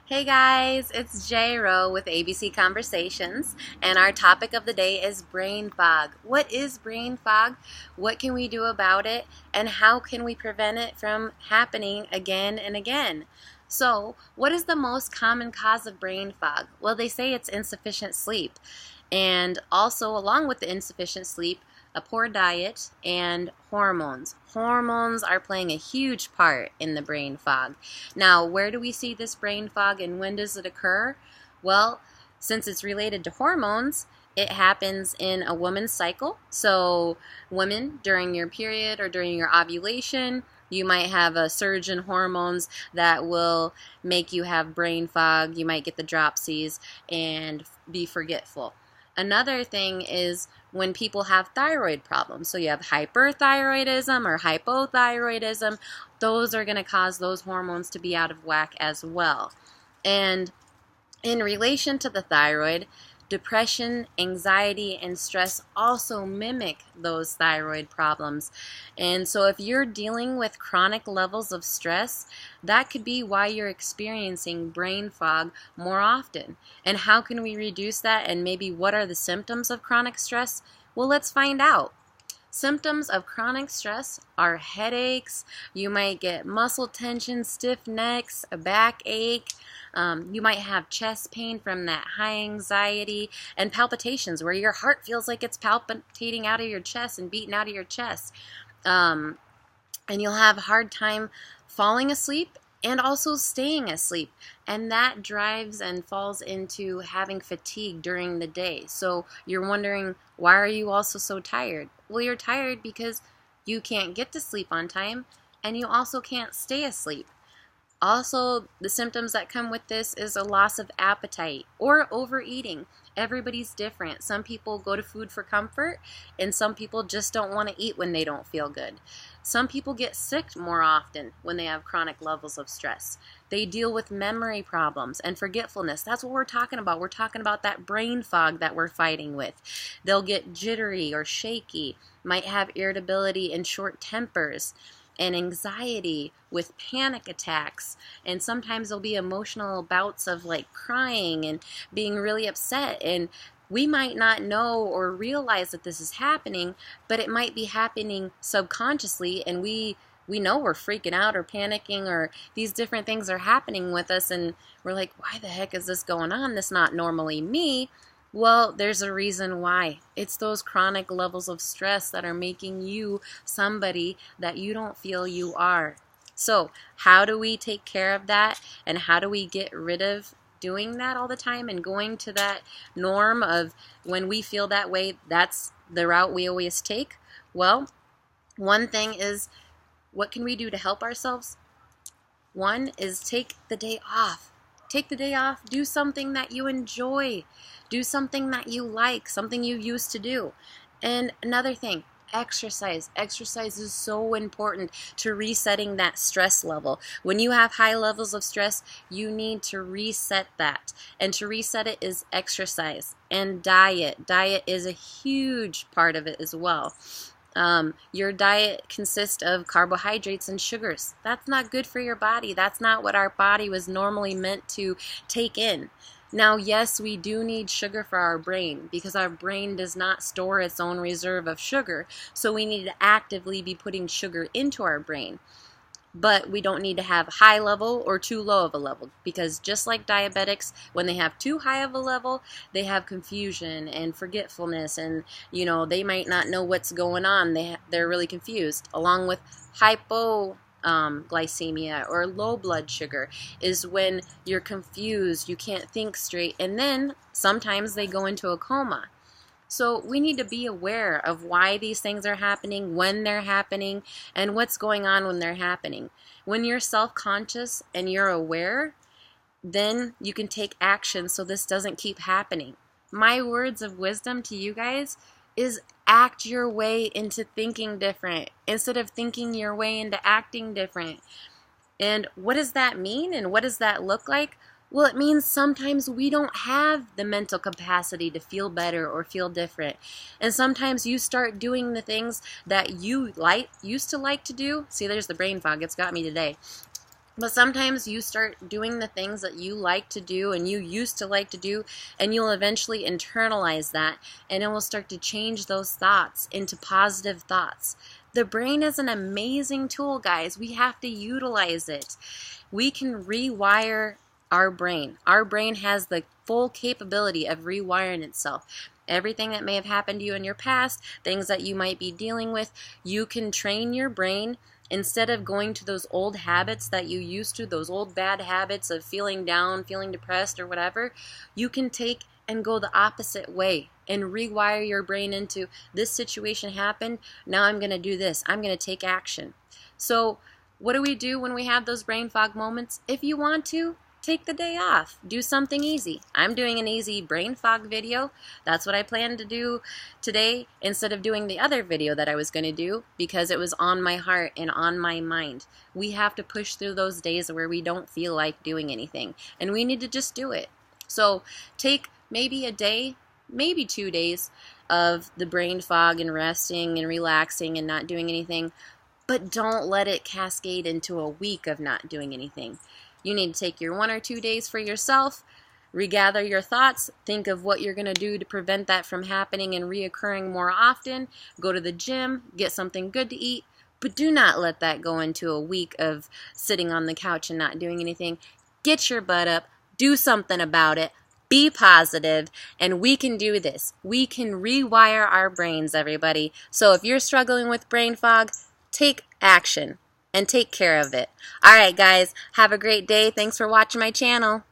Hey guys, it's J-Ro with ABC Conversations, and our topic of the day is brain fog. What is brain fog? What can we do about it? And how can we prevent it from happening again and again? So, what is the most common cause of brain fog? Well, they say it's insufficient sleep. And also, along with the insufficient sleep, a poor diet and hormones. Hormones are playing a huge part in the brain fog. Now, where do we see this brain fog and when does it occur? Well, since it's related to hormones, it happens in a woman's cycle. So, women, during your period or during your ovulation, you might have a surge in hormones that will make you have brain fog. You might get the dropsies and be forgetful. Another thing is when people have thyroid problems. So you have hyperthyroidism or hypothyroidism. Those are going to cause those hormones to be out of whack as well. And in relation to the thyroid, depression, anxiety, and stress also mimic those thyroid problems. And so if you're dealing with chronic levels of stress, that could be why you're experiencing brain fog more often. And how can we reduce that? And maybe what are the symptoms of chronic stress? Well, let's find out. Symptoms of chronic stress are headaches, you might get muscle tension, stiff necks, a backache, you might have chest pain from that high anxiety, and palpitations where your heart feels like it's palpitating out of your chest and beating out of your chest. And you'll have a hard time falling asleep and also staying asleep. And that drives and falls into having fatigue during the day. So you're wondering, why are you also so tired? Well, you're tired because you can't get to sleep on time and you also can't stay asleep. Also, the symptoms that come with this is a loss of appetite or overeating. Everybody's different. Some people go to food for comfort, and some people just don't want to eat when they don't feel good. Some people get sick more often when they have chronic levels of stress. They deal with memory problems and forgetfulness. That's what we're talking about. We're talking about that brain fog that we're fighting with. They'll get jittery or shaky, might have irritability and short tempers, and anxiety with panic attacks, and sometimes there'll be emotional bouts of like crying and being really upset, and we might not know or realize that this is happening, but it might be happening subconsciously, and we know we're freaking out or panicking or these different things are happening with us, and we're like, why the heck is this going on? This is not normally me. Well, there's a reason why. It's those chronic levels of stress that are making you somebody that you don't feel you are. So, how do we take care of that? And how do we get rid of doing that all the time and going to that norm of when we feel that way, that's the route we always take? Well, one thing is, what can we do to help ourselves? One is take the day off. Take the day off, do something that you enjoy. Do something that you like, something you used to do. And another thing, exercise. Exercise is so important to resetting that stress level. When you have high levels of stress, you need to reset that. And to reset it is exercise and diet. Diet is a huge part of it as well. Your diet consists of carbohydrates and sugars. That's not good for your body. That's not what our body was normally meant to take in. Now, yes, we do need sugar for our brain because our brain does not store its own reserve of sugar, so we need to actively be putting sugar into our brain. But we don't need to have high level or too low of a level, because just like diabetics, when they have too high of a level, they have confusion and forgetfulness, and they might not know what's going on. They're really confused. Along with hypoglycemia or low blood sugar is when you're confused, you can't think straight, and then sometimes they go into a coma. So we need to be aware of why these things are happening, when they're happening, and what's going on when they're happening. When you're self-conscious and you're aware, then you can take action so this doesn't keep happening. My words of wisdom to you guys is act your way into thinking different instead of thinking your way into acting different. And what does that mean and what does that look like? Well, it means sometimes we don't have the mental capacity to feel better or feel different. And sometimes you start doing the things that you used to like to do. See, there's the brain fog. It's got me today. But sometimes you start doing the things that you like to do and you used to like to do, and you'll eventually internalize that, and it will start to change those thoughts into positive thoughts. The brain is an amazing tool, guys. We have to utilize it. We can rewire our brain. Our brain has the full capability of rewiring itself. Everything that may have happened to you in your past, things that you might be dealing with, you can train your brain. Instead of going to those old habits that you used to, those old bad habits of feeling down, feeling depressed or whatever, you can take and go the opposite way and rewire your brain into, this situation happened, now I'm going to do this. I'm going to take action. So what do we do when we have those brain fog moments? If you want to, take the day off. Do something easy. I'm doing an easy brain fog video. That's what I plan to do today instead of doing the other video that I was going to do, because it was on my heart and on my mind. We have to push through those days where we don't feel like doing anything, and we need to just do it. So take maybe a day, maybe 2 days of the brain fog and resting and relaxing and not doing anything, but don't let it cascade into a week of not doing anything. You need to take your 1 or 2 days for yourself, regather your thoughts, think of what you're going to do to prevent that from happening and reoccurring more often, go to the gym, get something good to eat, but do not let that go into a week of sitting on the couch and not doing anything. Get your butt up, do something about it, be positive, and we can do this. We can rewire our brains, everybody. So if you're struggling with brain fog, take action and take care of it. All right, guys, have a great day. Thanks for watching my channel.